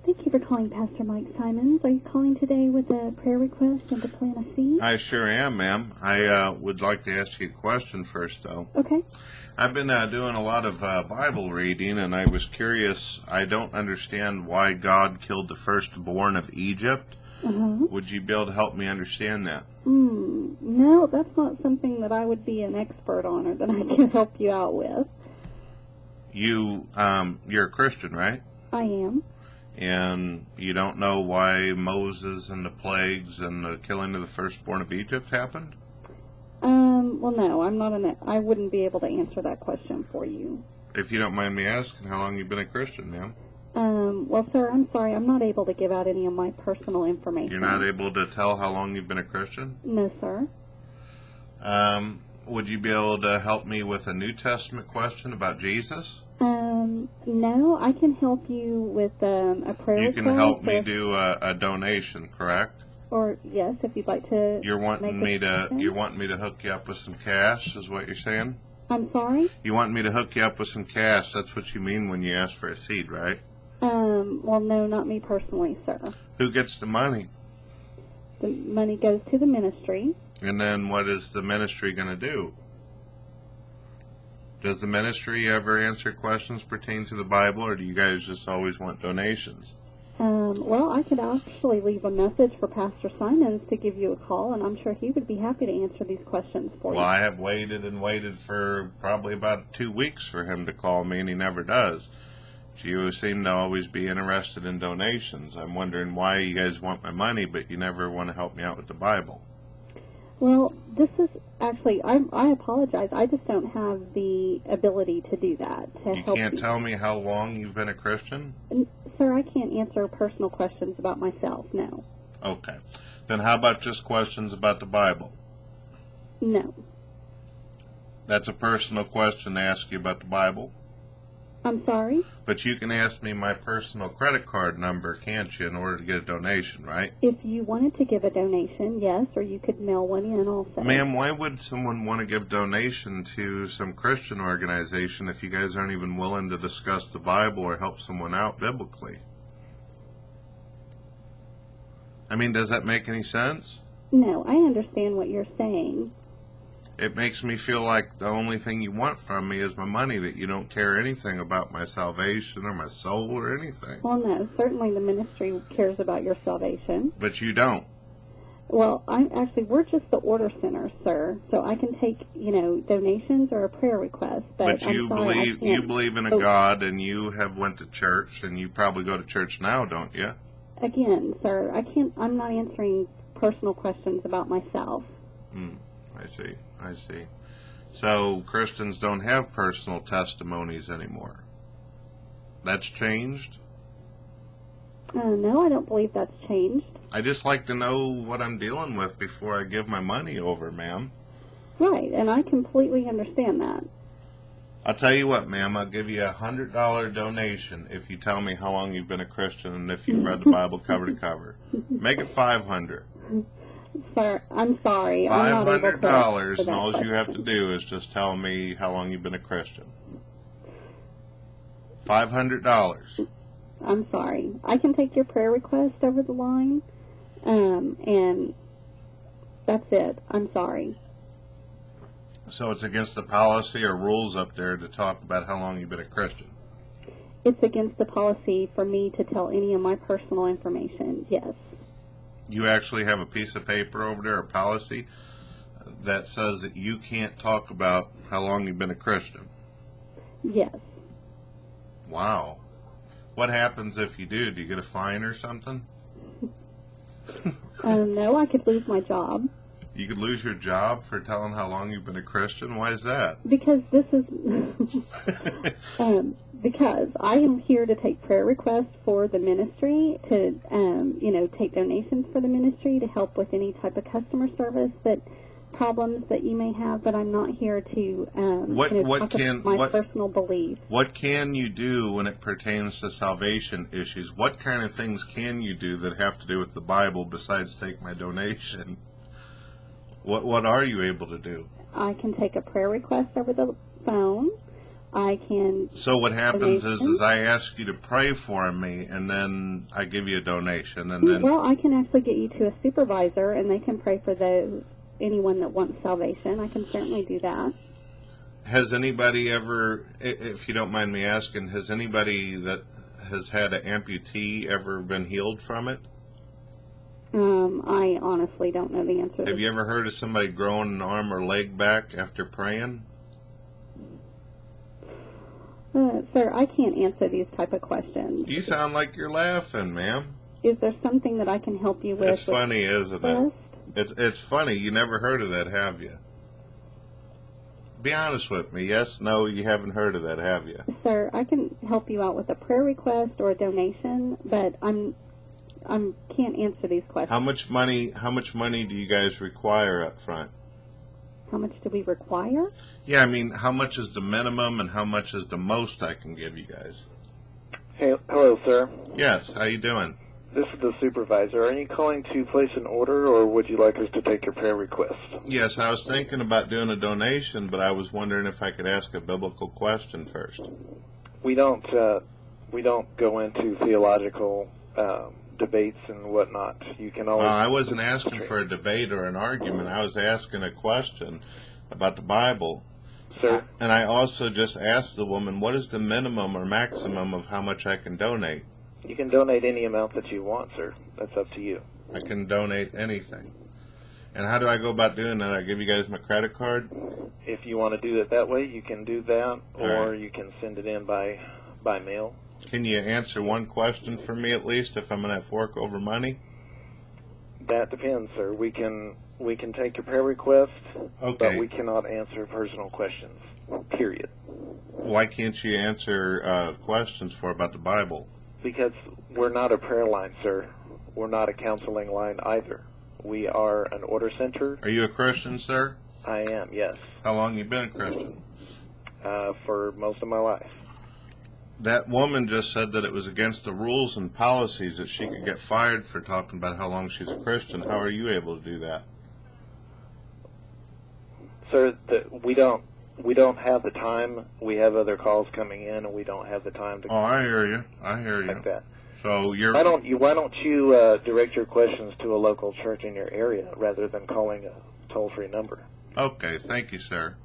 Thank you for calling Pastor Mike Simons. Are you calling today with a prayer request and to plant a seed? I sure am, ma'am. I would like to ask you a question first, though. Okay. I've been doing a lot of Bible reading, and I was curious. I don't understand why God killed the firstborn of Egypt. Would you be able to help me understand that? No, that's not something that I would be an expert on or that I can help you out with. You're a Christian, right? I am. And you don't know why Moses and the plagues and the killing of the firstborn of Egypt happened? Well, no, I wouldn't be able to answer that question for you. If you don't mind me asking, how long you've been a Christian, ma'am? Well, sir, I'm sorry. I'm not able to give out any of my personal information. You're not able to tell how long you've been a Christian? No, sir. Would you be able to help me with a New Testament question about Jesus? No, I can help you with a prayer request. You can help me do a donation, correct? Or yes, if you'd like to. You're wanting me to hook you up with some cash, is what you're saying? I'm sorry? You want me to hook you up with some cash? That's what you mean when you ask for a seed, right? Well, no, not me personally, sir. Who gets the money? The money goes to the ministry. And then what is the ministry going to do? Does the ministry ever answer questions pertaining to the Bible, or do you guys just always want donations? Well, I could actually leave a message for Pastor Simons to give you a call, and I'm sure he would be happy to answer these questions for you. Well, I have waited and waited for probably about 2 weeks for him to call me, and he never does. You seem to always be interested in donations. I'm wondering why you guys want my money, but you never want to help me out with the Bible. Well, this is actually, I apologize. I just don't have the ability to do that. You can't tell me how long you've been a Christian? Sir, I can't answer personal questions about myself, no. Okay. Then how about just questions about the Bible? No. That's a personal question to ask you about the Bible? I'm sorry? But you can ask me my personal credit card number, can't you, in order to get a donation, right? If you wanted to give a donation, yes, or you could mail one in also. Ma'am, why would someone want to give donation to some Christian organization if you guys aren't even willing to discuss the Bible or help someone out biblically? I mean, does that make any sense? No, I understand what you're saying. It makes me feel like the only thing you want from me is my money, that you don't care anything about my salvation or my soul or anything. Well, no, certainly the ministry cares about your salvation. But you don't. Well, we're just the order center, sir, so I can take, donations or a prayer request. But you believe in a God, and you have went to church, and you probably go to church now, don't you? Again, sir, I'm not answering personal questions about myself. I see. So Christians don't have personal testimonies anymore. That's changed? No, I don't believe that's changed. I just like to know what I'm dealing with before I give my money over, ma'am. Right, and I completely understand that. I'll tell you what, ma'am, I'll give you a $100 donation if you tell me how long you've been a Christian and if you've read the Bible cover to cover. Make it $500. Sir, I'm sorry. $500, and all you have to do is just tell me how long you've been a Christian. $500. I'm sorry. I can take your prayer request over the line, and that's it. I'm sorry. So it's against the policy or rules up there to talk about how long you've been a Christian? It's against the policy for me to tell any of my personal information, yes. You actually have a piece of paper over there, a policy, that says that you can't talk about how long you've been a Christian? Yes. Wow. What happens if you do? Do you get a fine or something? No, I could lose my job. You could lose your job for telling how long you've been a Christian? Why is that? Because this is... because I am here to take prayer requests for the ministry, to, take donations for the ministry, to help with any type of customer service problems that you may have, but I'm not here to talk about my personal beliefs. What can you do when it pertains to salvation issues? What kind of things can you do that have to do with the Bible besides take my donation? What are you able to do? I can take a prayer request over the phone. I can... So what happens is I ask you to pray for me, and then I give you a donation, and then... Well, I can actually get you to a supervisor, and they can pray for anyone that wants salvation. I can certainly do that. Has anybody ever, if you don't mind me asking, has anybody that has had an amputee ever been healed from it? I honestly don't know the answer. Have you ever heard of somebody growing an arm or leg back after praying? Sir, I can't answer these type of questions. You sound like you're laughing, ma'am. Is there something that I can help you with? It's funny, isn't it? It's funny. You never heard of that, have you? Be honest with me. Yes, no, you haven't heard of that, have you? Sir, I can help you out with a prayer request or a donation, but I can't answer these questions. How much money do you guys require up front? How much do we require? Yeah, I mean, how much is the minimum and how much is the most I can give you guys? Hey, hello, sir. Yes, how you doing? This is the supervisor. Are you calling to place an order, or would you like us to take your prayer request? Yes, I was thinking about doing a donation, but I was wondering if I could ask a biblical question first. We don't go into theological debates and whatnot. You can always... I wasn't asking for a debate or an argument. I was asking a question about the Bible. Sir? And I also just asked the woman, what is the minimum or maximum of how much I can donate? You can donate any amount that you want, sir. That's up to you. I can donate anything. And how do I go about doing that? I give you guys my credit card? If you want to do it that way, you can do that, or right. You can send it in by mail. Can you answer one question for me at least if I'm going to fork over money? That depends, sir. We can take your prayer request, okay. But we cannot answer personal questions, period. Why can't you answer questions about the Bible? Because we're not a prayer line, sir. We're not a counseling line either. We are an order center. Are you a Christian, sir? I am, yes. How long you been a Christian? For most of my life. That woman just said that it was against the rules and policies that she could get fired for talking about how long she's a Christian. How are you able to do that? Sir, we don't have the time. We have other calls coming in, and we don't have the time to... Oh, I hear you. I hear you. Like that. So you're... Why don't you direct your questions to a local church in your area rather than calling a toll-free number? Okay, thank you, sir.